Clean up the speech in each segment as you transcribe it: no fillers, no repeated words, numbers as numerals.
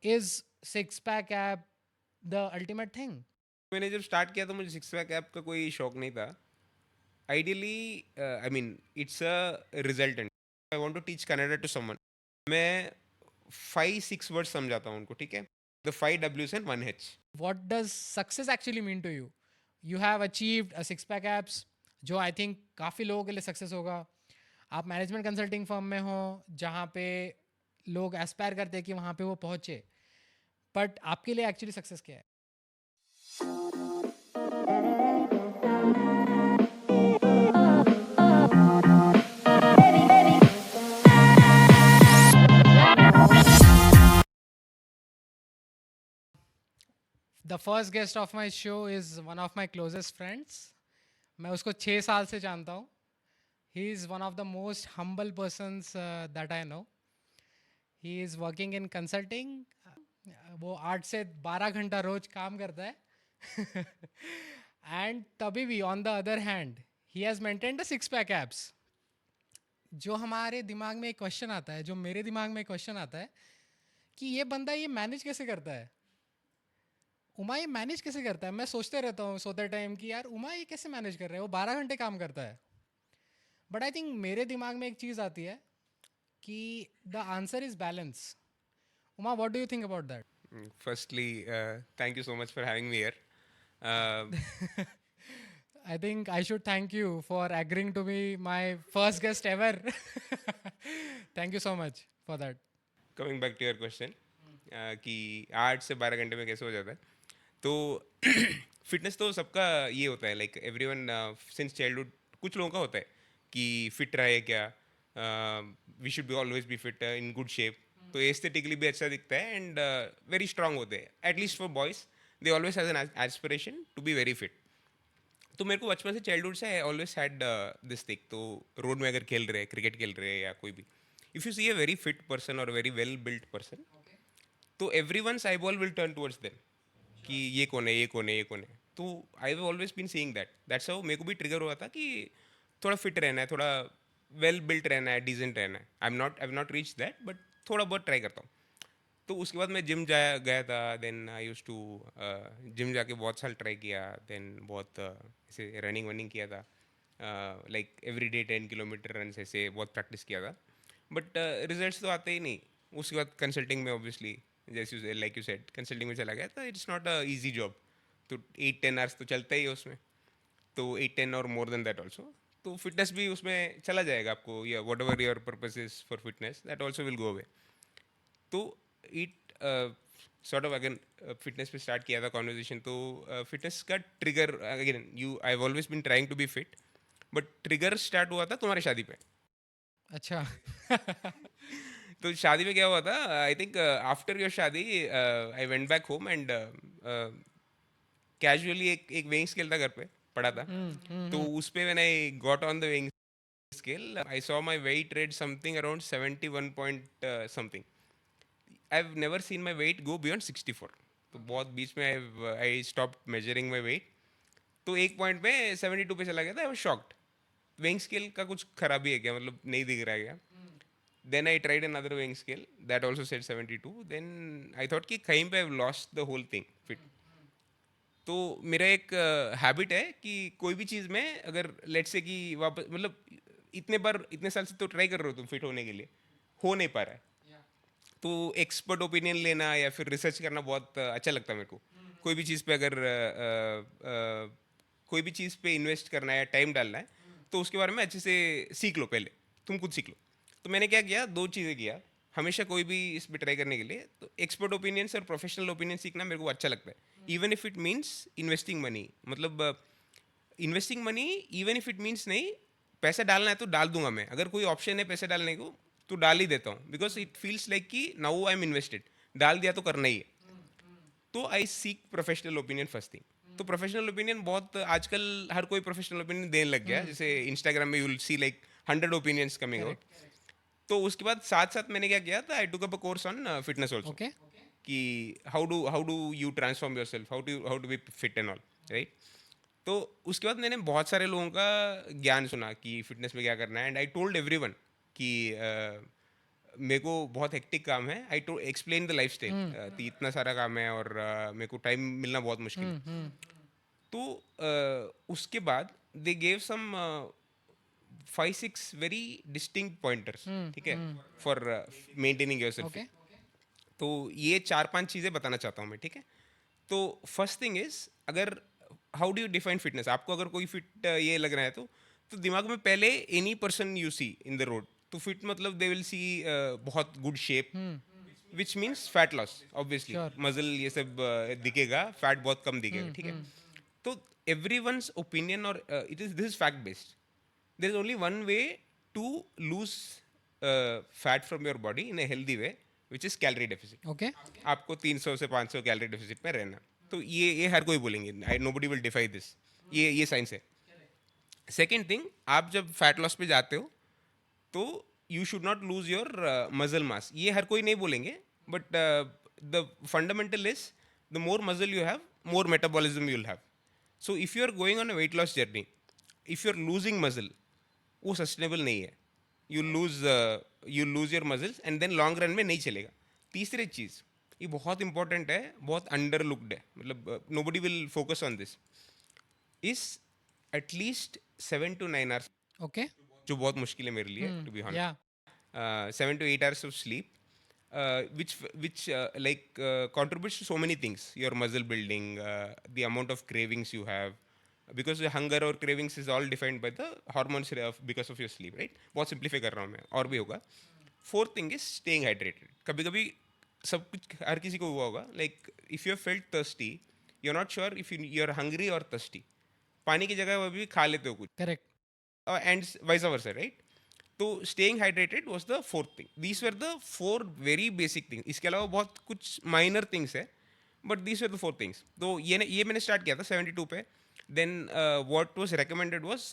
Is six pack app the ultimate thing? मैंने जब start किया तो मुझे सिक्स पैक ऐप का कोई शौक नहीं था. Ideally I mean it's a resultant. I want to teach Canada to someone. मैं 5-6 वर्ड्स समझाता हूँ उनको, ठीक है. The 5 W's and 1 H. What does success actually mean to you? You have achieved a six pack apps, जो I think काफ़ी लोगों के लिए सक्सेस होगा. आप मैनेजमेंट कंसल्टिंग फर्म में हो जहाँ पे लोग एस्पायर करते हैं कि वहाँ पे वो पहुँचे, बट आपके लिए एक्चुअली सक्सेस क्या है? The first guest of my show is one of my closest friends. मैं उसको 6 साल से जानता हूँ. He is one of the most humble persons that I know. He is working in consulting. वो 8 से 12 घंटा रोज काम करता है. एंड तभी भी on the other hand he has maintained the six pack abs. जो हमारे दिमाग में एक क्वेश्चन आता है, जो मेरे दिमाग में एक क्वेश्चन आता है कि ये बंदा ये मैनेज कैसे करता है. उमा ये मैनेज कैसे करता है. मैं सोचते रहता हूँ सोते टाइम कि यार उमा ये कैसे मैनेज कर रहा है, वो 12 घंटे काम करता है. बट आई थिंक मेरे दिमाग में एक चीज़ आती है कि the answer is balance. Uma, what do you think about that? Firstly, thank you so much for having me here. Uh, I think I should thank you for agreeing to be my first guest ever. Thank you so much for that. Coming back to your question, कि 8 से 12 घंटे में कैसे हो जाता है. तो fitness तो सबका ये होता है, लाइक एवरीवन सिंस चाइल्डहुड. कुछ लोगों का होता है कि फिट रहे क्या, we should be always be fit, in good shape. तो एस्थेटिकली भी अच्छा दिखता है एंड वेरी स्ट्रांग होते हैं. At least for boys, they always has an aspiration to be very fit. तो मेरे को बचपन से, चाइल्डहुड से, I always had this thing. तो रोड में अगर खेल रहे हैं, क्रिकेट खेल रहे हैं या कोई भी, if you see a very fit person और वेरी वेल बिल्ट पर्सन, तो everyone's eyeball will turn towards them कि ये कौन है, ये कौन है, ये कौन है. तो I have always been seeing that. That's how मेरे को भी ट्रिगर हुआ था कि थोड़ा फिट रहना है, थोड़ा वेल बिल्ट रहना है, डिसेंट रहना है. आई नॉट रीच दैट, बट थोड़ा बहुत ट्राई करता हूँ. तो उसके बाद मैं जिम जाया गया था. Then I use to gym जाके बहुत साल ट्राई किया. देन बहुत ऐसे रनिंग वनिंग किया था, like every day 10 kilometre run, ऐसे बहुत प्रैक्टिस किया था. बट रिजल्ट्स तो आते ही नहीं. उसके बाद कंसल्टिंग में ऑब्वियसली, जैसे लाइक यू सेड, कंसल्टिंग में चला गया. तो it's not a easy job. तो 8-10 आवर्स तो चलता ही है उसमें. तो 8-10 और मोर देन दैट ऑल्सो. तो फिटनेस भी उसमें चला जाएगा आपको, या whatever your purpose is for fitness, that also will go away. तो इट सॉर्ट ऑफ, अगर फिटनेस पे स्टार्ट किया था कॉन्वर्जेशन, तो फिटनेस का trigger, again, you I have always been trying to be fit, but trigger start हुआ था तुम्हारी शादी पे. अच्छा. तो शादी में क्या हुआ था, आई थिंक आफ्टर योर शादी I went back home and casually एक एक वेइंग स्केल था घर पे पड़ा था. तो उस पे when I got on the weighing scale, I saw my weight rate something around 71 point something. I have never seen my weight go beyond 64. तो बहुत बीच में I stop measuring my weight. तो एक पॉइंट पे 72 पे चला गया था. I was shocked. Weighing scale का कुछ खराबी है क्या, मतलब नहीं दिख रहा है क्या. Then I tried another weighing scale that also said 72. Then I thought कि कहीं पे I've lost the whole thing fit. तो मेरा एक हैबिट है कि कोई भी चीज़ में अगर लेट्स से कि वापस, मतलब इतने बार, इतने साल से तो ट्राई कर रहे हो तुम फिट होने के लिए, हो नहीं पा रहा है. तो एक्सपर्ट ओपिनियन लेना या फिर रिसर्च करना बहुत अच्छा लगता है मेरे को. कोई भी चीज़ पे अगर कोई भी चीज़ पे इन्वेस्ट करना है या टाइम डालना है, तो उसके बारे में अच्छे से सीख लो. पहले तुम खुद सीख लो. तो मैंने क्या किया, दो चीज़ें किया हमेशा कोई भी इस पर ट्राई करने के लिए. तो एक्सपर्ट ओपिनियंस और प्रोफेशनल ओपिनियन सीखना मेरे को अच्छा लगता है. Even if it means investing money, मतलब investing money, even if it means नहीं, पैसा डालना है तो डाल दूंगा मैं. अगर कोई ऑप्शन है पैसे डालने को, तो डाल ही देता हूँ. बिकॉज इट फील्स लाइक कि नाउ आई एम इन्वेस्टेड. डाल दिया तो करना ही है. तो आई seek professional opinion first thing. तो प्रोफेशनल ओपिनियन बहुत आजकल हर कोई प्रोफेशनल ओपिनियन देने लग गया है. जैसे इंस्टाग्राम में you will see like 100 opinions coming out. Correct. तो उसके बाद साथ साथ मैंने क्या किया था, I took up a course on fitness also. Okay. कि how do you transform your self, how to be fit and all, right. तो उसके बाद मैंने बहुत सारे लोगों का ज्ञान सुना कि फिटनेस में क्या करना है. एंड आई टोल्ड एवरीवन कि मेरे को बहुत हेक्टिक काम है, I to explain the life style, इतना सारा काम है और मेरे को टाइम मिलना बहुत मुश्किल है। तो उसके बाद they gave some 5-6 very distinct pointers, ठीक है, for maintaining yourself. Okay तो ये 4-5 चीज़ें बताना चाहता हूँ मैं, ठीक है। तो फर्स्ट थिंग इज, अगर how do you define fitness, आपको अगर कोई फिट ये लग रहा है तो दिमाग में पहले any person you see in the road, तो फिट मतलब दे विल सी बहुत good shape, which means fat loss obviously, sure muscle ये सब दिखेगा, फैट बहुत कम दिखेगा, ठीक है। तो एवरी वंस ओपिनियन और it is, this is fact based, there is only one way to lose fat from your body in a healthy way, which is calorie deficit. Okay आपको 300 से 500 कैलोरी डेफिसिट में रहना। तो ये हर कोई बोलेंगे, I nobody will defy this, ये साइंस है। सेकेंड थिंग, आप जब फैट लॉस पे जाते हो तो you should not lose your muscle mass, ये हर कोई नहीं बोलेंगे, but the fundamental is the more muscle you have, more metabolism you will have. So if you are going on a weight loss journey, if you are losing muscle, वो sustainable नहीं है, you lose your muscles and then long run में नहीं चलेगा। तीसरी चीज़, ये बहुत important है, बहुत अंडर लुक्ड है, मतलब nobody will focus on this, is at least 7 to 9 hours, okay जो बहुत मुश्किल है मेरे लिए टू बी या honest, 7 to 8 hours of sleep, which like contributes to so many things, your muscle building, the amount of cravings you have, because the hunger or cravings is all defined by the hormones of because of your sleep, right? बहुत simplify कर रहा हूँ मैं, और भी होगा। Fourth thing is staying hydrated. कभी कभी सब कुछ हर किसी को हुआ होगा, like if you have felt thirsty, you're not sure if you're hungry or thirsty, पानी की जगह वो भी खा लेते हो कुछ, correct and vice versa, right? तो staying hydrated was the fourth thing. These were the four very basic things. इसके अलावा बहुत कुछ minor things है, but these were the four things. तो ये मैंने start किया था 72 पे. Then what was recommended was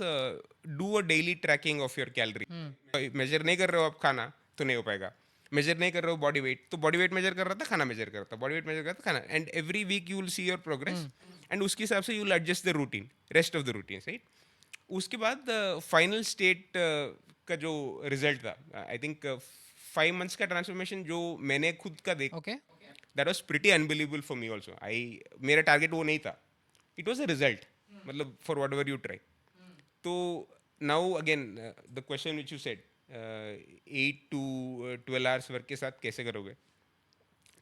do a daily tracking of your calorie. Measure नहीं कर रहे हो आप खाना तो नहीं हो पाएगा. Measure नहीं कर रहे हो body weight, तो body weight measure कर रहा था, खाना measure कर रहा था, body weight measure कर रहा था, खाना. And every week you will see your progress. And उसके हिसाब से you will adjust the routine, rest of the routines, right? उसके बाद फाइनल स्टेट का जो रिजल्ट था, आई थिंक 5 months का ट्रांसफॉर्मेशन जो मैंने खुद का देख, okay that was pretty unbelievable for me also. मेरा टारगेट वो नहीं था, इट वाज अ रिजल्ट, मतलब for what ever you try. तो now again the question which you said, 8 to 12 hours work के साथ कैसे करोगे,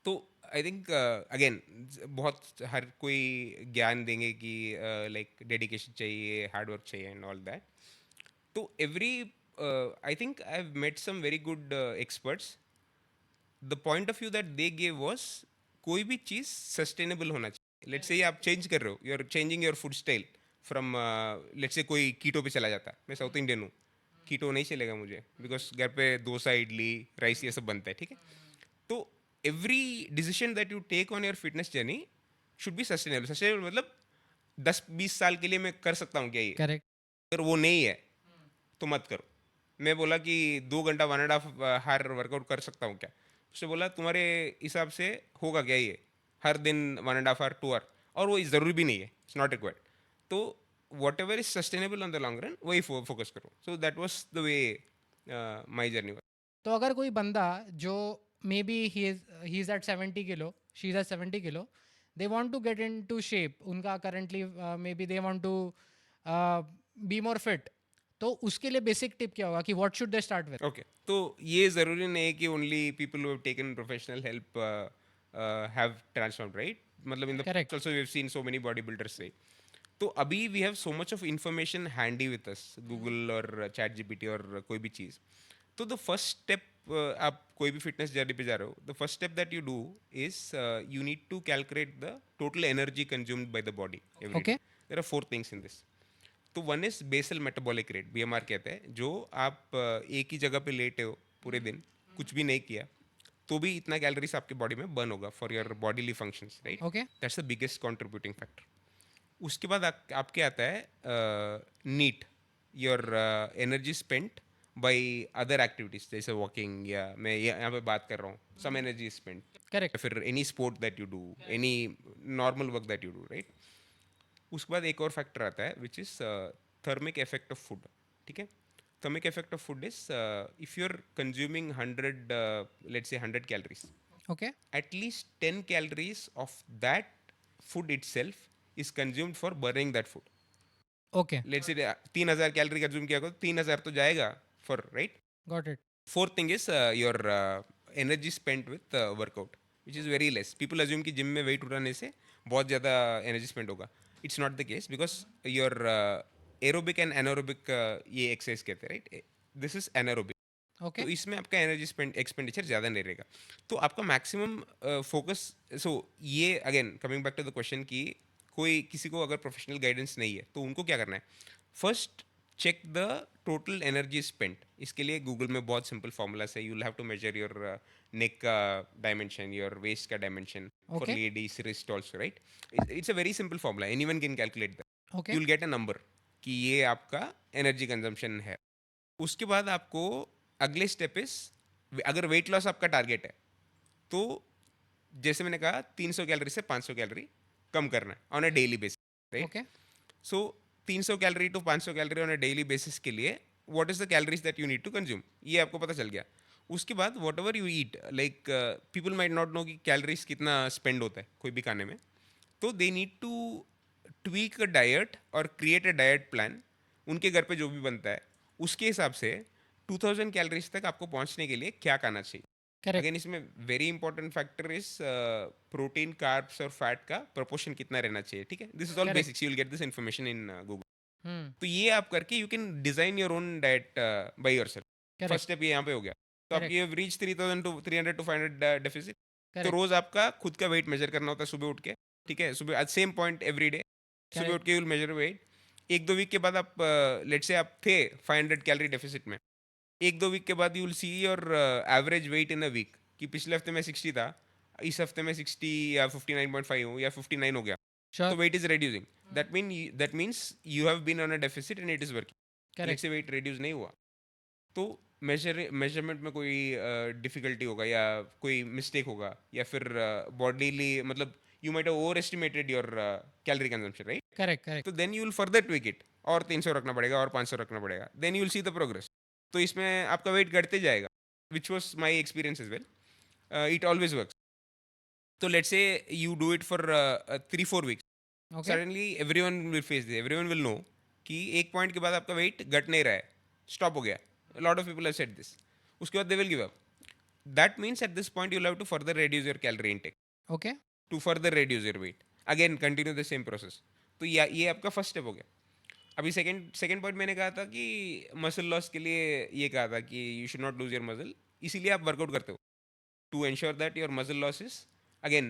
तो आई थिंक अगेन बहुत हर कोई ज्ञान देंगे कि लाइक डेडिकेशन चाहिए, हार्ड वर्क चाहिए एंड ऑल दैट। तो every I think I have met some very good experts, the point of view that they gave was कोई भी चीज़ सस्टेनेबल होना चाहिए। लेट्स से आप चेंज कर रहे हो, you are changing your food style from, let's say कोई कीटो पे चला जाता है, मैं साउथ इंडियन हूँ, कीटो नहीं चलेगा मुझे, बिकॉज घर पे डोसा, इडली, राइस ये सब बनता है, ठीक है। तो every decision that you take on your fitness journey should be sustainable. Sustainable मतलब 10-20 साल के लिए मैं कर सकता हूँ क्या ये, करेक्ट अगर वो नहीं है तो मत करो। मैं बोला कि 2 घंटा 1.5 hour वर्कआउट कर सकता हूँ क्या, उसने बोला तुम्हारे हिसाब से होगा क्या ये हर दिन 1.5 hour 2 hour, और वो ज़रूरी भी नहीं है, इट्स नॉट रिक्वायर्ड। तो whatever is sustainable on the long run वही फोकस करो। So that was the way my journey. तो अगर कोई बंदा जो may be he is at 70 kilo, she is at 70 kilo, they want to get into shape, उनका currently may B they want to be more fit, तो उसके लिए basic tip क्या होगा कि what should they start with? Okay, तो ये ज़रूरी नहीं है कि only people who have taken professional help have transformed, right? मतलब in the correct also we have seen so many body builders से। तो अभी we have so much of information handy with us, Google और ChatGPT और कोई भी चीज़। तो the first step, आप कोई भी फिटनेस जर्नी पे जा रहे हो, the first step that you do is you need to calculate the total energy consumed by the body every day. Okay there are 4 things in this. तो one is basal metabolic rate, BMR कहते हैं, जो आप एक ही जगह पे लेटे हो पूरे दिन, कुछ भी नहीं किया, तो भी इतना कैलोरीज आपके बॉडी में बर्न होगा for your bodily functions, right? Okay that's the biggest contributing factor. उसके बाद आपके आता है neat, your energy spent by other activities, जैसे वॉकिंग, या मैं यहाँ पे बात कर रहा हूँ, सम एनर्जी स्पेंट, करेक्ट या फिर any sport that you do, any normal work that you do, right? उसके बाद एक और फैक्टर आता है which is thermic effect of food, ठीक है? stomach effect of food is if you're consuming 100, let's say 100 calories, Okay. at least 10 calories of that food itself is consumed for burning that food. Okay. Let's say 3000 calorie consume किया तो 3000 तो जाएगा for right. Got it. Fourth thing is your energy spent with workout, which is very less. People assume कि gym में wait उठाने से बहुत ज़्यादा एनर्जी स्पेंड होगा. It's not the case because your aerobic and anaerobic ये exercise कहते हैं right. This is anaerobic. Okay. तो इसमें आपका एनर्जी एक्सपेंडिचर ज़्यादा नहीं रहेगा. तो आपका मैक्सिमम फोकस. सो ये again coming back to the question कि कोई किसी को अगर प्रोफेशनल गाइडेंस नहीं है तो उनको क्या करना है. First check the total energy spent. इसके लिए गूगल में बहुत सिंपल फॉर्मूलाज है. You will have to measure your neck का डायमेंशन, योर वेस्ट का dimension for Okay. Ladies wrist also right. It's a very simple formula. Anyone can calculate that. Okay. You will get a number कि ये आपका energy consumption है. उसके बाद आपको अगले स्टेप इज, अगर वेट लॉस आपका टारगेट है तो जैसे मैंने कहा 300 कैलोरी से 500 कैलोरी कम करना है on a daily basis right. Okay. So 300 calorie to 500 calorie on a daily basis के लिए what is the calories that you need to consume, ये आपको पता चल गया. उसके बाद whatever you eat, like people might not know कि कैलोरीज कितना स्पेंड होता है कोई भी खाने में. तो they need to tweak a diet और क्रिएट अ डाइट प्लान. उनके घर पे जो भी बनता है उसके हिसाब से 2000 कैलोरीज तक आपको पहुंचने के लिए क्या खाना चाहिए. Correct. अगेन इसमें very important factor is protein, carbs और फैट का प्रोपोर्शन कितना रहना चाहिए. ठीक है, this is all Correct. Basics. You will get this information in Google. Hmm. तो ये आप करके you can design your own diet by yourself. First Correct. Step ये यहाँ पे हो गया. तो आप Correct. ये रीच 3000 टू 300 टू 500 डेफिसिट. तो Correct. रोज आपका खुद का वेट मेजर करना होता है सुबह उठ के. ठीक है, सुबह at same point every day. सुबह Correct. उठ के यू विल मेजर वेट. एक दो वीक के बाद आप लेट्स से आप थे 500 कैलोरी डेफिसिट में. एक दो वीक के बाद you will see your average weight in a week कि पिछले हफ्ते में 60 था, इस हफ्ते में 60 या 59.5 हो या 59 हो गया. तो Sure. Weight is reducing. That means you have been on a deficit and it is working. Let's Correct. Say weight reduce नहीं हुआ तो मेजरमेंट में कोई डिफिकल्टी होगा या कोई मिस्टेक होगा या फिर बॉडीली मतलब you might have over estimated your calorie consumption right. Correct. Correct. तो then you will further tweak it और 300 रखना पड़ेगा और 500 रखना पड़ेगा. Then you will see the progress. तो इसमें आपका वेट घटते जाएगा, which was my experience as well. It always works. तो let's say you do it for 3-4 weeks. Okay. Suddenly everyone will face this. Everyone will know कि एक point के बाद आपका वेट घट नहीं रहा है, स्टॉप हो गया. Lot of people have said this. उसके बाद they will give up. That means at this point you have to further reduce your calorie intake Okay. To further reduce your weight. Again continue the same process. तो ये आपका first step हो गया. अभी second point मैंने कहा था कि मसल लॉस के लिए ये कहा था कि you should not lose your muscle. इसीलिए आप वर्कआउट करते हो to ensure that your muscle loss is again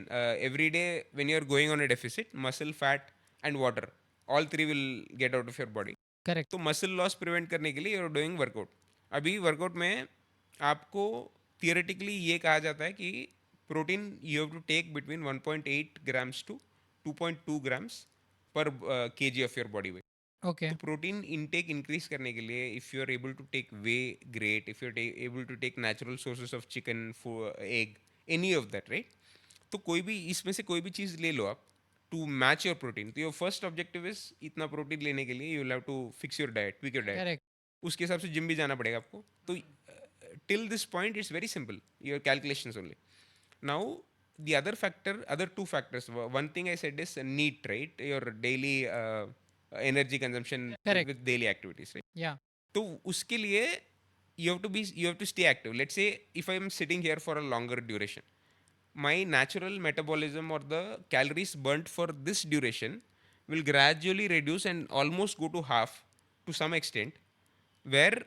every day when you are going on a deficit. Muscle, fat and water all three will get out of your body. Correct. तो muscle loss prevent करने के लिए you are doing workout. अभी workout में आपको theoretically ये कहा जाता है कि protein you have to take between 1.8 grams to 2.2 grams per kg of your body weight. Okay. तो प्रोटीन इनटेक इंक्रीज करने के लिए if you are able to take whey, great. If you are able to take natural sources of chicken, egg, any of that right. तो कोई भी इसमें से कोई भी चीज़ ले लो आप टू मैच योर प्रोटीन. तो योर फर्स्ट ऑब्जेक्टिव इज इतना प्रोटीन लेने के लिए you will have to fix your diet, tweak your diet. Correct. उसके हिसाब से जिम भी जाना पड़ेगा आपको. तो till this point it's very simple, your calculations only. Now the other two factors, one thing I said is NEAT, right? Your daily energy consumption Correct. with daily activities, right? Yeah. तो उसके लिए you have to stay active. Let's say if I am sitting here for a longer duration, my natural metabolism or the calories burnt for this duration will gradually reduce and almost go to half to some extent, where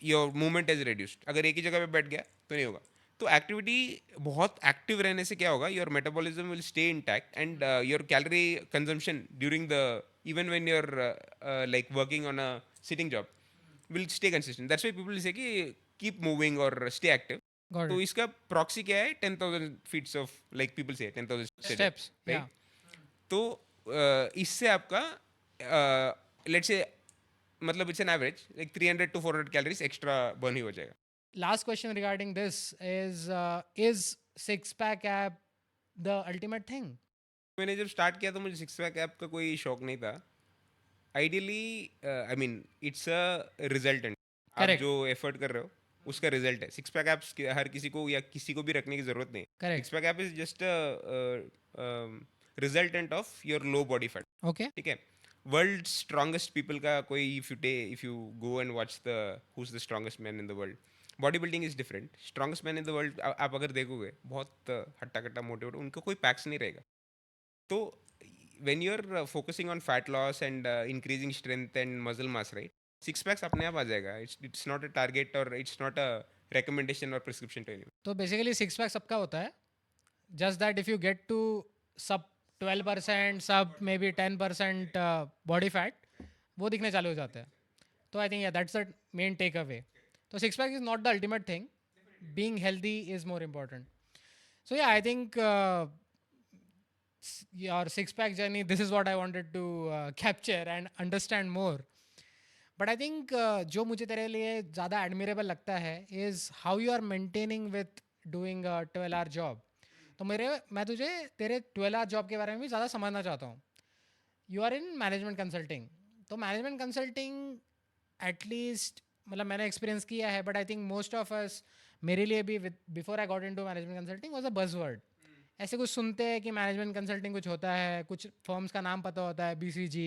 your movement is reduced. अगर एक ही जगह पे बैठ गया तो नहीं होगा. तो एक्टिविटी बहुत एक्टिव रहने से क्या होगा, your metabolism will stay intact and your calorie consumption during the even when you're like working on a sitting job will stay consistent. That's why people say कि कीप मूविंग और stay active. Got तो it. इसका proxy क्या है, 10,000 feats of, like people से 10,000 Steps. Yeah. तो इससे आपका लेट्स से मतलब it's an average like 300 to 400 calories extra burn ही हो जाएगा. Last question regarding this is six pack app the ultimate thing? मैंने जब स्टार्ट किया तो मुझे सिक्स पैक ऐप का कोई शौक नहीं था. Ideally I mean it's a resultant. आप करेक्ट, जो एफर्ट कर रहे हो उसका रिजल्ट है। सिक्स पैक एप्स हर किसी को या किसी को भी रखने की जरूरत नहीं। Six correct, pack app is just resultant of your low body fat. Okay, ठीक है। वर्ल्ड स्ट्रांगेस्ट पीपल का कोई if you go and watch the who is the strongest man in the world, body building is different. Strongest man in the world आप अगर देखोगे बहुत हट्टा कट्टा मोटे मोटे, उनका कोई पैक्स नहीं रहेगा। तो when you're focusing on fat loss and increasing strength and muscle mass, right, six packs अपने आप आ जाएगा। इट्स नॉट अ टारगेट और इट्स नॉट अ recommendation और प्रिस्क्रिप्शन टू एनीवन। तो बेसिकली सिक्स पैक सबका होता है, just that if you get to sub 12%, सब मे बी 10% बॉडी फैट, वो दिखने चालू हो जाते हैं। तो आई थिंक या that's the main takeaway. तो six pack is not the ultimate thing, being healthy is more important. So yeah, I think your six pack journey, this is what I wanted to capture and understand more. But I think जो मुझे तेरे लिए ज़्यादा admirable लगता है is how you are maintaining with doing a 12-hour job. तो मैं तुझे तेरे 12-hour job के बारे में भी ज़्यादा समझना चाहता हूँ। You are in management consulting, तो मैनेजमेंट कंसल्टिंग एटलीस्ट मतलब मैंने एक्सपीरियंस किया है, but I think most of us, मेरे लिए भी before I got into management consulting was a buzzword. ऐसे कुछ सुनते हैं कि मैनेजमेंट कंसल्टिंग कुछ होता है, कुछ फर्म्स का नाम पता होता है, BCG,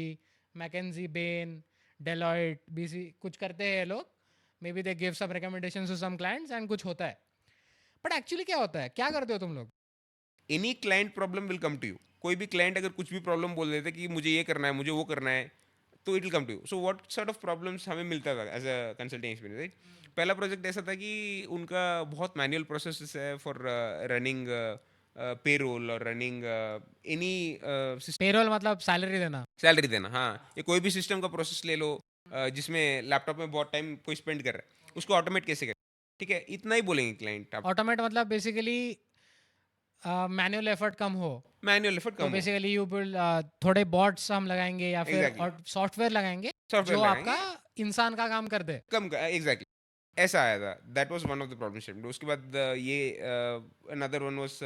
McKinsey, Bain, Deloitte, BC कुछ करते हैं ये लोग, may be they give some recommendations to some clients and कुछ होता है। बट एक्चुअली क्या होता है, क्या करते हो तुम लोग? Any client problem will come to you. कोई भी क्लाइंट अगर कुछ भी प्रॉब्लम बोल देते कि मुझे ये करना है, मुझे वो करना है, तो it will come to you. So what sort of problems हमें मिलता था as a consulting experience, right. पहला प्रोजेक्ट ऐसा था कि उनका बहुत मैनुअल प्रोसेस है फॉर रनिंग पेरोल और रनिंग एनी पेरोल मतलब सैलरी देना? सैलरी देना। हाँ, ये कोई भी सिस्टम का प्रोसेस ले लो जिसमें लैपटॉप में बहुत टाइम कोई स्पेंड कर रहा है, उसको ऑटोमेट कैसे करें। ठीक है, इतना ही बोलेंगे क्लाइंट आप। ऑटोमेट मतलब बेसिकली मैनुअल एफर्ट कम हो। मैनुअल एफर्ट तो कम हो। बेसिकली यू विल थोड़े बॉट्स हम लगाएंगे या फिर एग्जैक्टली। और सॉफ्टवेयर लगाएंगे सॉफ्टवेयर जो लगाएंगे। आपका इंसान का काम कर दे। कम एग्जैक्टली ऐसा आया था। That was one of the problem statement. उसके बाद ये अनदर वन वाज,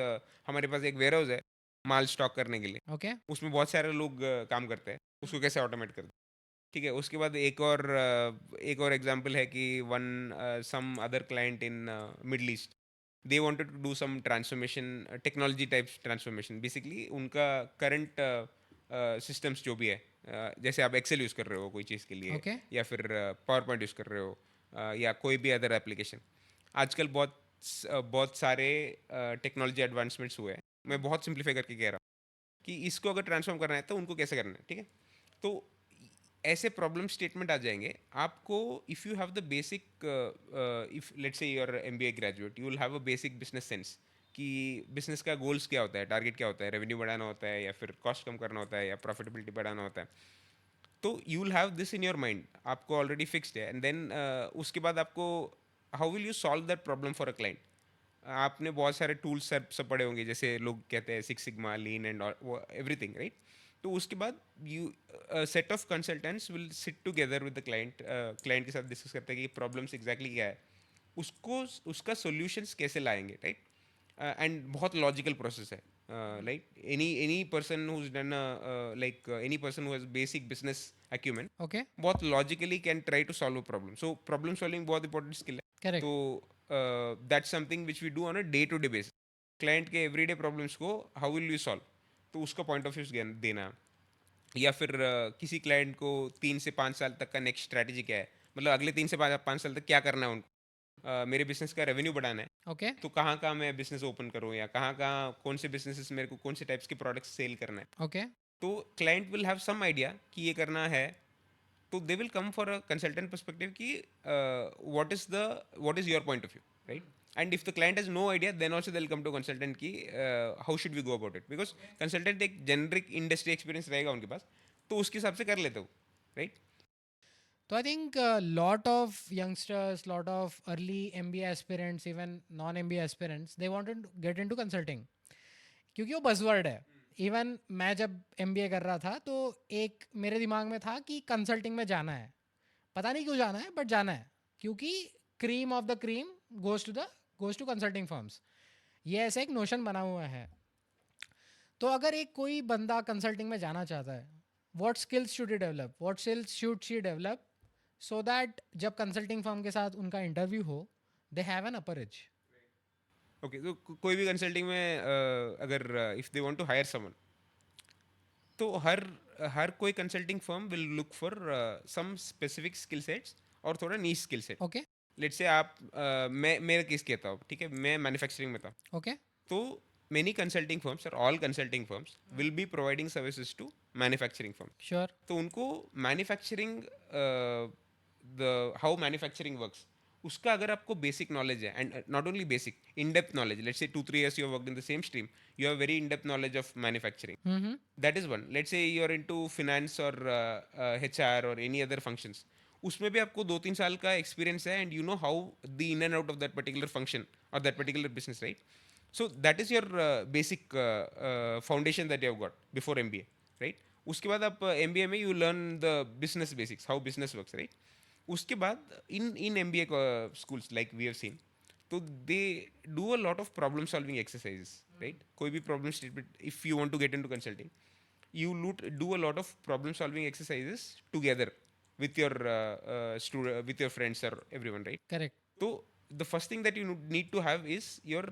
हमारे पास एक वेयर हाउस है माल स्टॉक करने के लिए। ओके, उसमें बहुत सारे लोग काम करते हैं, उसको कैसे ऑटोमेट कर। ठीक है। उसके बाद एक और एग्जांपल है कि one some other client in Middle East, they wanted to do some transformation, technology type transformation. Basically उनका करंट सिस्टम्स जो भी है, जैसे आप एक्सेल यूज़ कर रहे हो कोई चीज़ के लिए, ओके, या फिर पावर पॉइंट यूज़ कर रहे हो, या कोई भी अदर एप्लीकेशन। आजकल बहुत सारे टेक्नोलॉजी एडवांसमेंट्स हुए हैं। मैं बहुत सिंप्लीफाई करके कह रहा हूँ कि इसको अगर ट्रांसफॉर्म करना है तो उनको कैसे करना है। ठीक है। तो ऐसे प्रॉब्लम स्टेटमेंट आ जाएंगे आपको। If you have the basic, if let's say you're MBA graduate, you will have a basic business sense कि बिजनेस का गोल्स क्या होता है, टारगेट क्या होता है, रेवेन्यू बढ़ाना होता है या फिर कॉस्ट कम करना होता है या प्रॉफिटेबिलिटी बढ़ाना होता है। तो you will have this in your mind, आपको ऑलरेडी फिक्स्ड है। एंड देन उसके बाद आपको how will you solve that problem for a client. आपने बहुत सारे टूल्स सब पढ़े होंगे, जैसे लोग कहते हैं six sigma, lean and everything, right. तो उसके बाद you set of consultants will sit together with the client, client के साथ डिस्कस करते हैं कि प्रॉब्लम्स एग्जैक्टली क्या है, उसको उसका सॉल्यूशंस कैसे लाएंगे, राइट। एंड बहुत लॉजिकल प्रोसेस है। Like any person who is done, like any person who has basic business acumen okay, बहुत logically can try to solve a problem. So problem solving बहुत इंपॉर्टेंट स्किल है। तो correct. That's something which we do on a day to day basis. Client के everyday problems को how will you solve, तो उसका point of view देना। या फिर किसी क्लाइंट को 3 से 5 साल तक का नेक्स्ट स्ट्रैटेजी क्या है, मतलब अगले 3 से 5 साल तक क्या करना है उनको। मेरे बिजनेस का रेवेन्यू बढ़ाना है, ओके, तो कहाँ कहाँ मैं बिजनेस ओपन करूँ, या कहाँ कहाँ कौन से बिजनेसेस मेरे को कौन से टाइप्स के प्रोडक्ट्स सेल करना है। ओके, तो client will have some idea कि ये करना है, तो they will come for a consultant perspective कि what is your point of view, right. And if the client has no idea, then also they will come to consultant की how should we go about it, because consultant एक generic industry experience रहेगा उनके पास, तो उसके हिसाब से कर लेते हो, राइट। तो I think lot of youngsters, lot of early MBA aspirants, even non MBA aspirants, they wanted to get into consulting क्योंकि वो बज़वर्ड है। इवन मैं जब MBA कर रहा था तो एक मेरे दिमाग में था कि कंसल्टिंग में जाना है, पता नहीं क्यों जाना है बट जाना है, क्योंकि cream of the cream goes to consulting firms, ये ऐसा एक नोशन बना हुआ है। तो अगर एक कोई बंदा कंसल्टिंग में जाना चाहता है, what skills should he develop, what skills should she develop so that जब कंसल्टिंग फर्म के साथ उनका इंटरव्यू हो they have an upper edge. Okay, तो कोई भी कंसल्टिंग में अगर if they want to hire someone, तो हर कोई consulting firm will look for some specific skill sets और थोड़ा niche skill set. Okay. Let's say आप मैं मेरा केस कहता हूँ, ठीक है, मैं मैन्युफैक्चरिंग में था. ओके. तो many consulting firms or all consulting firms will be providing services to manufacturing firms. Sure. तो उनको manufacturing the how manufacturing works, उसका अगर आपको बेसिक नॉलेज है, and not only basic, in depth knowledge, let's say 2-3 years you have worked in the same stream, you have very in depth knowledge of manufacturing. That is one. Let's say you are into finance or HR or any other functions, उसमें भी आपको 2-3 साल का experience है, and you know how the in and out of that particular function और that particular business, right? So that is your basic foundation that you have got before MBA, right? उसके बाद आप MBA में you learn the business basics, how business works, right? उसके बाद in MBA schools like we have seen, तो they do a lot of problem solving exercises, right? कोई भी problem statement, if you want to get into consulting, you do a lot of problem solving exercises together with your with your friends or everyone, right? Correct. So the first thing that you need to have is your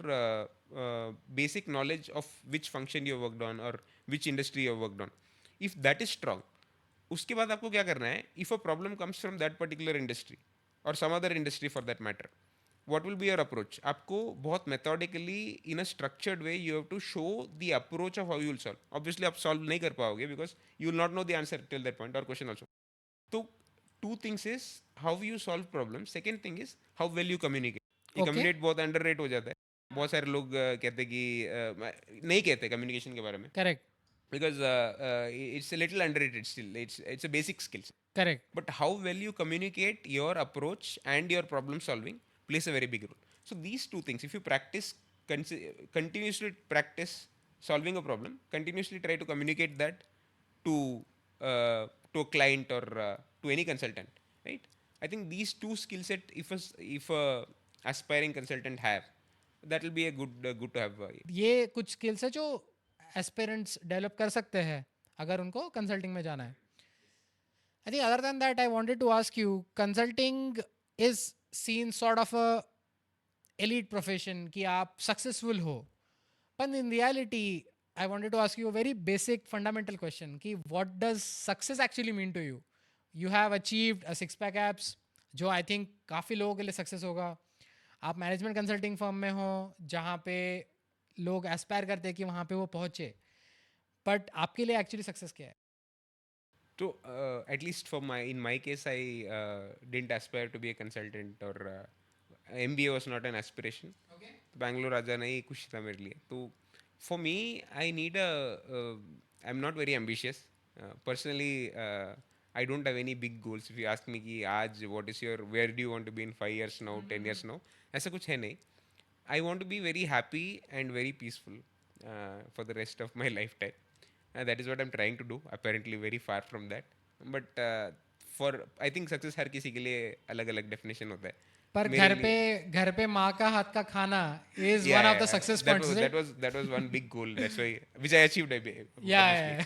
basic knowledge of which function you have worked on or which industry you have worked on. If that is strong, उसके बाद आपको क्या करना है? If a problem comes from that particular industry or some other industry for that matter, what will be your approach? आपको बहुत methodically in a structured way you have to show the approach of how you will solve. Obviously आप solve नहीं कर पाओगे because you will not know the answer till that point or question also. तो two things is how you solve problems. Second thing is how well you communicate. ये Okay. communicate बहुत underrate हो जाता है. बहुत सारे लोग कहते हैं कि नहीं कहते communication के बारे में, correct. because it's a little underrated still. It's a basic skill. Correct. But how well you communicate your approach and your problem solving plays a very big role. So these two things, if you practice continuously practice solving a problem, continuously try to communicate that to to a client or to any consultant, right? I think these two skill set, if a aspiring consultant have, that will be a good to have. ये कुछ skills है जो aspirants develop कर सकते हैं अगर उनको consulting में जाना है. I think other than that, I wanted to ask you, consulting is seen sort of a elite profession कि आप successful हो. But in reality, I wanted to ask you a very basic fundamental question कि what does success actually mean to you? You have achieved a six pack abs जो I think काफ़ी लोगों के लिए success होगा. आप management consulting firm में हो जहाँ पे लोग एस्पायर करते हैं कि वहाँ पे वो पहुँचे, बट आपके लिए एक्चुअली सक्सेस क्या है? So at least for in my case, I didn't aspire to be a consultant, or MBA was not an aspiration. Okay. Bangalore आ जाना ही खुश था मेरे लिए. तो for me, I need I'm not very ambitious. Personally, I don't have any big goals. If you ask me कि आज where do you want to be in 5 years now, 10 years now, ऐसा कुछ है नहीं. I want to be very happy and very peaceful for the rest of my lifetime. That is what I'm trying to do. Apparently, very far from that. But I think success हर किसी के लिए अलग-अलग definition होता है. पर मेरे घर पे माँ का हाथ का खाना is Yeah, one of the yeah, success that points. that was one big goal. That's why which I achieved. Yeah.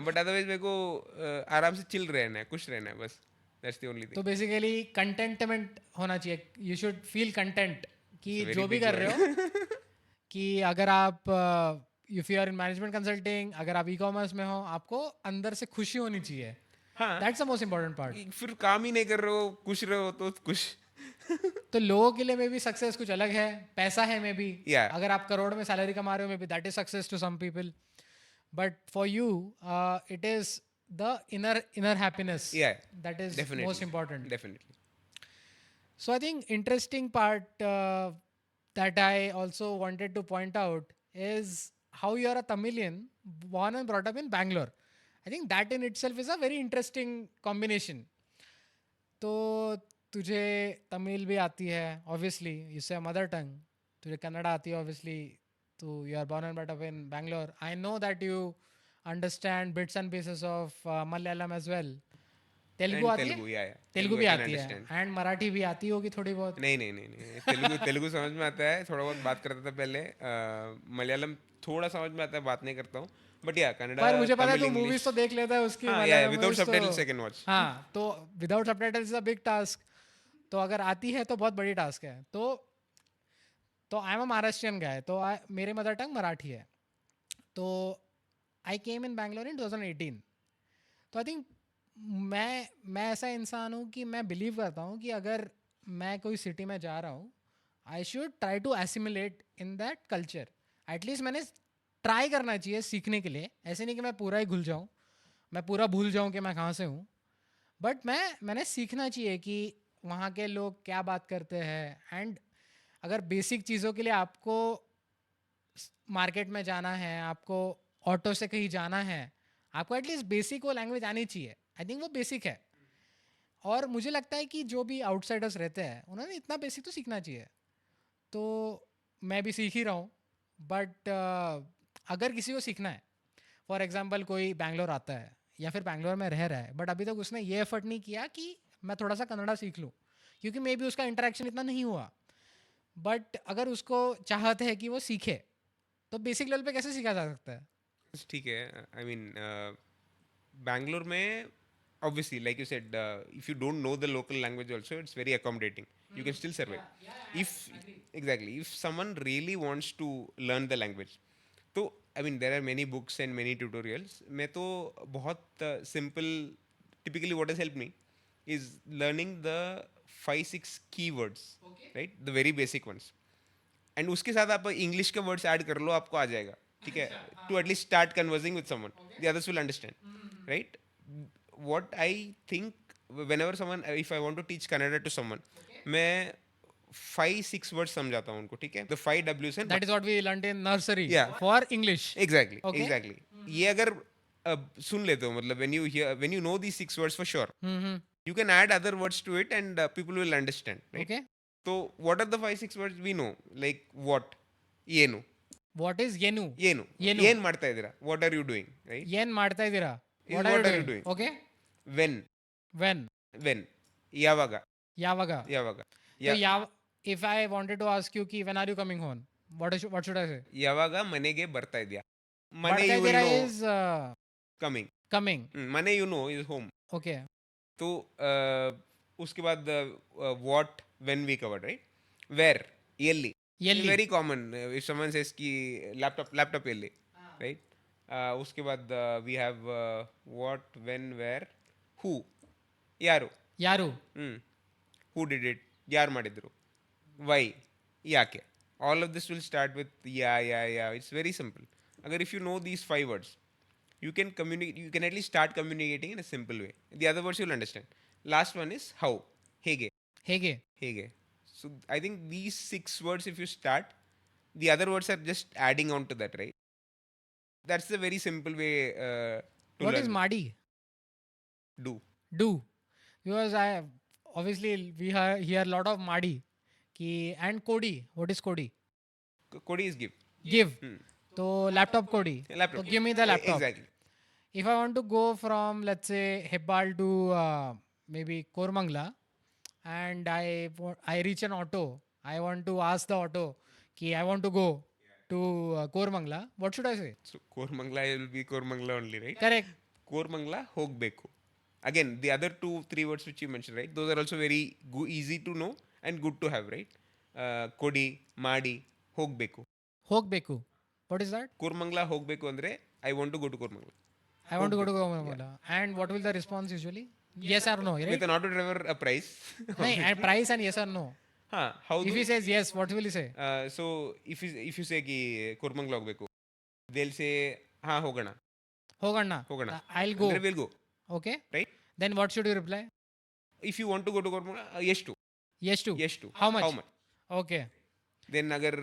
But otherwise मेरे को आराम से chill रहना है, खुश रहना है बस. That's the only thing. तो बेसिकली कंटेंटमेंट होना चाहिए. यू शुड फील कंटेंट कि It's a very जो भी big कर रहे हो कि अगर आप if you are in management consulting, अगर आप ई कॉमर्स में हो, आपको अंदर से खुशी होनी चाहिए. हाँ. That's the most important part. फिर काम ही नहीं कर रहे हो, खुश रहो तो खुश. तो लोगों के लिए मे भी सक्सेस कुछ अलग है. पैसा है मे भी. Yeah. अगर आप करोड़ में सैलरी कमा रहे हो, maybe that is success to some people. But for you it is the inner happiness. Yeah. That is Definitely. Most important. Definitely. So I think interesting part that I also wanted to point out is how you are a Tamilian, born and brought up in Bangalore. I think that in itself is a very interesting combination. तो तुझे तमिल भी आती है, obviously, you say mother tongue. तुझे कन्नड़ा आती है, obviously. तो you are born and brought up in Bangalore. I know that you understand bits and pieces of Malayalam as well. Telugu आती है? तेलुगु या तेलुगु तेलुगु भी आई कैन आती है अंडरस्टैंड. एंड मराठी भी आती होगी थोड़ी बहुत. नहीं नहीं नहीं नहीं, तेलुगु तेलुगु समझ में आता है, थोड़ा बहुत बात करता था पहले. मलयालम थोड़ा समझ में आता है, बात नहीं करता हूँ. बट या कन्नड़ा, पर मुझे पता है तमिल, तू इंग्लिश. मूवीज तो देख लेता है उसकी, हाँ या मलयालम विदाउट मूवीज तो. Subtitles I can watch. हाँ, तो without subtitles is a big task. तो अगर आती है तो बहुत बड़ी टास्क है. तो आई एम अ महाराष्ट्रियन गाय, तो मेरे मदर टंग मराठी है. तो आई केम इन बैंगलोर इन 2018. तो आई थिंक मैं ऐसा इंसान हूँ कि मैं बिलीव करता हूँ कि अगर मैं कोई सिटी में जा रहा हूँ, I should try to assimilate in that culture. At least मैंने ट्राई करना चाहिए सीखने के लिए. ऐसे नहीं कि मैं पूरा ही घुल जाऊँ, मैं पूरा भूल जाऊँ कि मैं कहाँ से हूँ. बट मैंने सीखना चाहिए कि वहाँ के लोग क्या बात करते हैं. एंड अगर बेसिक चीज़ों के लिए आपको मार्केट में जाना है, आपको ऑटो से कहीं जाना है, आपको एटलीस्ट बेसिक वो लैंग्वेज आनी चाहिए. आई थिंक वो बेसिक है. और मुझे लगता है कि जो भी आउटसाइडर्स रहते हैं उन्होंने इतना बेसिक तो सीखना चाहिए. तो मैं भी सीख ही रहा हूँ. बट अगर किसी को सीखना है, फॉर एग्जांपल कोई बैंगलोर आता है या फिर बैंगलोर में रह रहा है बट अभी तक उसने ये एफर्ट नहीं किया कि मैं थोड़ा सा कन्नड़ा सीख लूँ, क्योंकि मे बी उसका इंटरेक्शन इतना नहीं हुआ. बट अगर उसको चाहत है कि वो सीखे, तो बेसिक लेवल पे कैसे सीखा जा सकता है? ठीक है. आई मीन बैंगलोर में obviously like you said, if you don't know the local language also, it's very accommodating. You can still survive if exactly if someone really wants to learn the language. तो I mean there are many books and many tutorials. मैं तो बहुत simple, typically what has helped me is learning the 5-6 keywords, right, the very basic ones. And उसके साथ आप English के words add कर लो, आपको आ जाएगा. ठीक है, to at least start conversing with someone, the others will understand, right. What I think, whenever someone, if I want to teach Kannada to someone, मैं 5-6 वर्ड्स समझाता हूँ उनको. ठीक है, the 5 W's and that is what we learned in nursery Yeah. For English. Exactly Okay. Exactly. ये अगर सुन लेते हो, मतलब when you know these 6 words for sure, you can add other words to it and people will understand, right? Okay. So what are the 5-6 words we know? Like what? ಏನು. What is येनु? ಏನು ಏನು. ಏನ್ ಮಾಡ್ತಾ ಇದ್ದೀರಾ? What are you doing, right? ಏನ್ ಮಾಡ್ತಾ ಇದ್ದೀರಾ? Is What are you doing? Okay. when When? when ಯಾವಾಗ ಯಾವಾಗ? ಯಾವಾಗ तो याव if I wanted to ask you कि when are you coming home? What should I say? ಯಾವಾಗ ಮನೆಗೆ ಬರ್ತಾ ಇದೆಯಾ? ಮನೆ बढ़ता you will तेरा know is coming. coming. ಮನೆ you know is home. Okay. तो उसके बाद what when we covered, right? Where ಎಲ್ಲಿ. ಎಲ್ಲಿ? Very common. If someone says कि laptop ಎಲ್ಲಿ, right? उसके बाद we have what, when, where, who, ಯಾರು. ಯಾರು? who did it, ಯಾರು ಮಾಡಿದ್ರು, why, ಯಾಕೆ. all of this will start with yeah. It's very simple. अगर if you know these 5 words, you can communicate, you can at least start communicating in a simple way. The other words you'll understand. Last one is how, ಹೇಗೆ. ಹೇಗೆ? So I think these 6 words, if you start, the other words are just adding on to that, right? That's the very simple way to What learn. is ಮಾಡಿ? Do. Because I obviously we hear a lot of ಮಾಡಿ कि and कोडी. What is कोडी? Kodi is give. Give. तो laptop कोडी. Laptop. तो give me the laptop. Exactly. If I want to go from, let's say, Hebbal to maybe Kormangla, and I reach an auto, I want to ask the auto कि I want to go to Kormangla, what should I say? So Kormangla will be Kormangla only, right? Correct. Kormangla ಹೋಗ್ಬೇಕು. Again, the other 2-3 words which you mentioned, right? Those are also very easy to know and good to have, right? ಕೊಡಿ, ಮಾಡಿ, ಹೋಗ್ಬೇಕು. ಹೋಗ್ಬೇಕು. What is that? Kormangla ಹೋಗ್ಬೇಕು ಅಂದ್ರೆ I want to go to Kormangla. I want to go to Kormangla. And what will the response usually? Yes or no, right? With an auto driver, a price. No, and price and yes or no. how If do, he says yes, what will he say? so if you say कि Kormangla ಹೋಗ್ಬೇಕು, they'll say ಹಾ ಹೋಗೋಣ. ಹೋಗಣ್ಣ. I'll go. ಅಂದ್ರೆ we'll go, Okay. right? Then what should you reply? If you want to go to Kormangla, ಎಷ್ಟು. ಎಷ್ಟು? How much? Okay. Then agar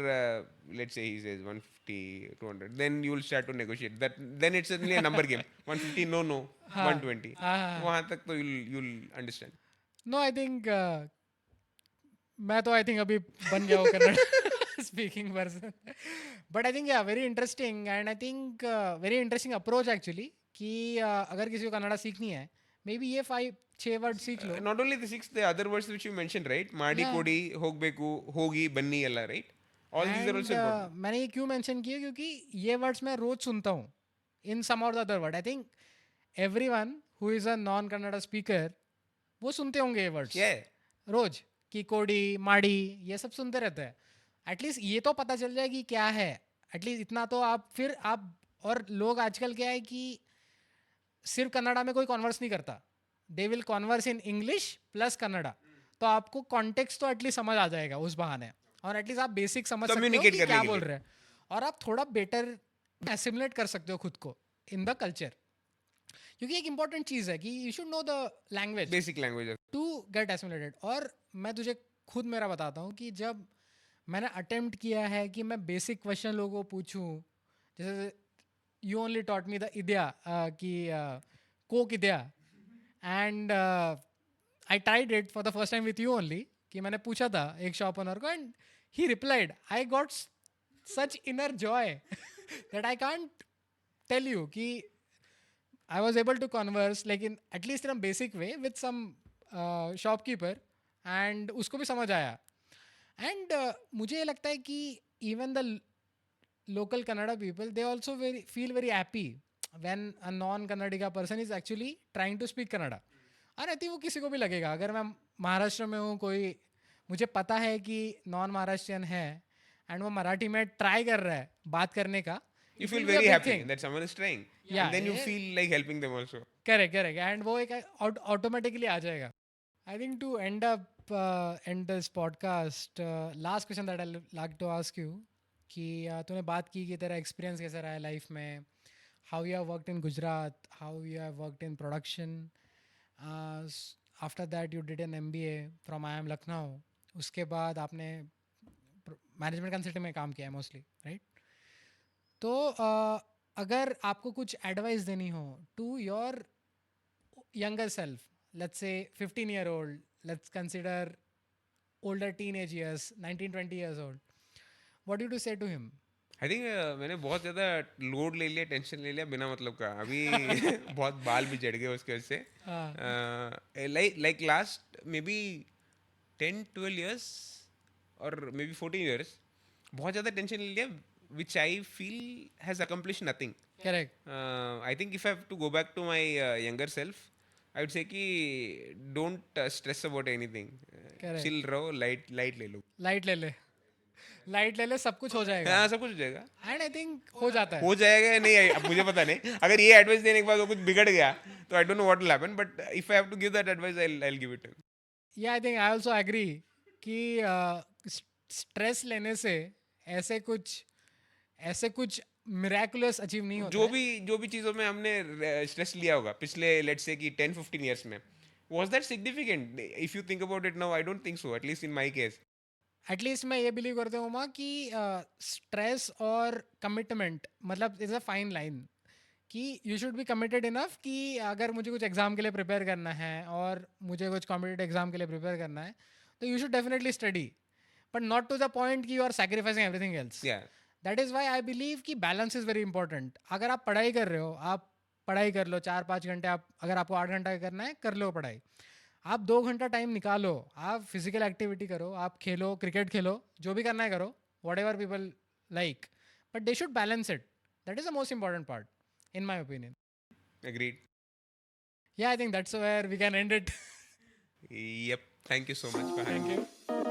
let's say he says 150, 200, then you will start to negotiate. Then it's only a number game. 150 no, 120. वहाँ तक तो you'll understand. No, I think मैं तो I think अभी बन गया हूँ Kannada speaking person. But I think very interesting and I think very interesting approach actually कि अगर किसी को कन्नड़ा सीखनी है, मे बी ये 6 वर्ड सीख लो. Not only the six, the other words which you mentioned, right? Madi, Yeah. Kodi, Hogbeku, Hogi, Banni, Allah, right? All these are also important. मैंने ये क्यों मेंशन किया क्योंकि ये वर्ड्स मैं रोज सुनता हूँ इन सम और the other word. I think everyone who is a non Kannada speaker वो सुनते होंगे ये वर्ड्स Yeah. रोज कि कोडी माड़ी ये सब सुनते रहते हैं. एटलीस्ट ये तो पता चल जाए कि क्या है. एटलीस्ट इतना तो आप फिर आप. और लोग आजकल क्या है कि सिर्फ कन्नड़ा में कोई कॉन्वर्स नहीं करता. They will converse in English plus Kannada. तो आपको कॉन्टेक्स्ट तो एटलीस्ट समझ आ जाएगा उस बहाने. और एटलीस्ट आप बेसिक समझ सकते हो Communicate कि करने क्या के बोल लिए. रहे हैं. और आप थोड़ा बेटर एसिमुलेट कर सकते हो खुद को इन द कल्चर. क्योंकि एक इंपॉर्टेंट चीज़ है कि you should know the language Basic language. To get assimilated. और मैं तुझे खुद मेरा बताता हूँ कि जब मैंने अटेम्प्ट किया है कि मैं बेसिक क्वेश्चन लोगों को पूछूं, जैसे you only taught me the idea कि coke idea. And I tried it for the first time with you only कि मैंने पूछा था एक शॉप ओनर को and he replied. I got such inner joy that I can't tell you कि I was able to converse like in at least in a basic way with some shopkeeper and उसको भी समझ आया. And मुझे ये लगता है कि even the local Kannada people they also feel very happy when a non-Kannadiga person is actually trying to speak Kannada. और आई थिंक वो किसी को भी लगेगा. अगर मैं महाराष्ट्र में हूँ कोई मुझे पता है कि नॉन महाराष्ट्रियन है एंड वो मराठी में ट्राई कर रहा है बात करने का. You it feel will be a very big happy thing. that someone is trying. Yeah, And then you yeah. feel like helping them also. Correct correct. And वो एक ऑटोमेटिकली आ जाएगा. I think to end up and this podcast last question that I like to ask you कि तूने बात की कि तेरा एक्सपीरियंस कैसा रहा है लाइफ में. How you have worked in Gujarat, how you have worked in production. After that you did an MBA from IIM Lucknow. उसके बाद आपने मैनेजमेंट कंसल्टिंग में काम किया है मोस्टली, राइट? तो अगर आपको कुछ एडवाइस देनी हो to your younger self, let's say 15-year-old, let's consider older teenage years, 19-20 years old, what do you say to him? I think मैंने बहुत ज़्यादा लोड ले लिया, टेंशन ले लिया बिना मतलब का. अभी बहुत बाल भी झड़ गए उसके वजह से. Like last maybe 10-12 years or maybe 14 years बहुत ज़्यादा टेंशन ले लिया which I feel has accomplished nothing. Correct. I think if I have to go back to my younger self, I would say कि don't stress about anything. Correct. Chill रहो, light ले लो. Light ले ले सब कुछ हो जाएगा. हाँ, सब कुछ हो जाएगा. एंड आई थिंक हो जाता है. हो जाएगा या नहीं अब मुझे पता नहीं. अगर ये एडवाइस देने के बाद वो कुछ बिगड़ गया तो I don't know what will happen, but if I have to give that advice I will give it. या I think I also agree कि स्ट्रेस लेने से ऐसे कुछ मिराकुलस अचीव नहीं होता. जो भी चीज़ों में हमने स्ट्रेस लिया होगा पिछले लेट्स से कि 10-15 इयर्स में, was that significant? If you think about it now, I don't think so, at least in my case. At least मैं ये बिलीव करता हूँ माँ कि स्ट्रेस और कमिटमेंट मतलब इज़ अ फाइन लाइन कि you should be committed enough कि अगर मुझे कुछ एग्ज़ाम के लिए प्रिपेयर करना है और मुझे कुछ कॉम्पिटिटिव एग्ज़ाम के लिए प्रिपेयर करना है तो you should definitely study, but not to the point कि you are sacrificing everything else. Yeah. That is why I believe कि बैलेंस इज़ वेरी इंपॉर्टेंट. अगर आप पढ़ाई कर रहे हो, आप पढ़ाई कर लो 4-5 घंटे. आप अगर आपको 8 घंटा करना है कर लो पढ़ाई. आप 2 घंटा टाइम निकालो, आप फिजिकल एक्टिविटी करो, आप खेलो, क्रिकेट खेलो, जो भी करना है करो, what ever people like, but they should balance it. That is the most important part in my opinion. Agreed. Yeah, I think that's where we can end it. Yep. Thank you so much for having Thank me. you.